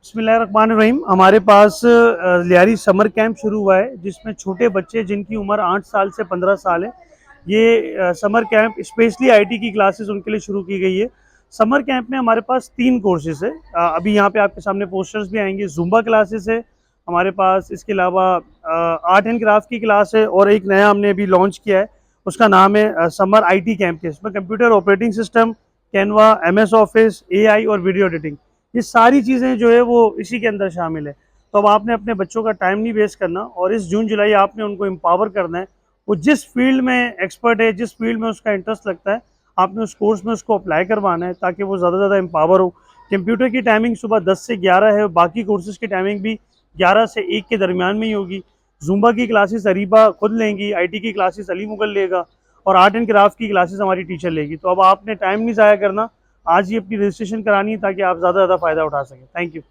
बिस्मिल्लाहिर्रहमानिर्रहीम। हमारे पास Lyari summer camp शुरू हुआ है जिसमें छोटे बच्चे जिनकी उम्र 8 साल से 15 साल है, ये समर कैंप स्पेशली आईटी की क्लासेस उनके लिए शुरू की गई है। समर कैंप में हमारे पास 3 कोर्सेज है। अभी यहाँ पे आपके सामने पोस्टर्स भी आएंगे। जुम्बा क्लासेस है हमारे पास, इसके अलावा आर्ट एंड क्राफ्ट की क्लास है, और एक नया हमने अभी लॉन्च किया है, उसका नाम है समर आईटी कैंप। इसमें computer operating system, Canva, MS office, AI और वीडियो एडिटिंग, ये सारी चीज़ें जो है वो इसी के अंदर शामिल है। तो अब आपने अपने बच्चों का टाइम नहीं वेस्ट करना, और इस जून जुलाई आपने उनको एम्पावर करना है। वो जिस फील्ड में एक्सपर्ट है, जिस फील्ड में उसका इंटरेस्ट लगता है, आपने उस कोर्स में उसको अप्लाई करवाना है ताकि वो ज़्यादा से ज़्यादा एम्पावर हो। कंप्यूटर की टाइमिंग सुबह 10 से 11 है, बाकी कोर्सेज़ की टाइमिंग भी 11 से 1 के दरमियान में ही होगी। जुम्बा की क्लासेस अरीबा खुद लेंगी, आईटी की क्लासेस अली मुगल लेगा, और आर्ट एंड क्राफ्ट की क्लासेस हमारी टीचर लेगी। तो अब आपने टाइम नहीं ज़ाया करना, आज ही अपनी रजिस्ट्रेशन करानी है ताकि आप ज़्यादा से ज़्यादा फ़ायदा उठा सकें। Thank you.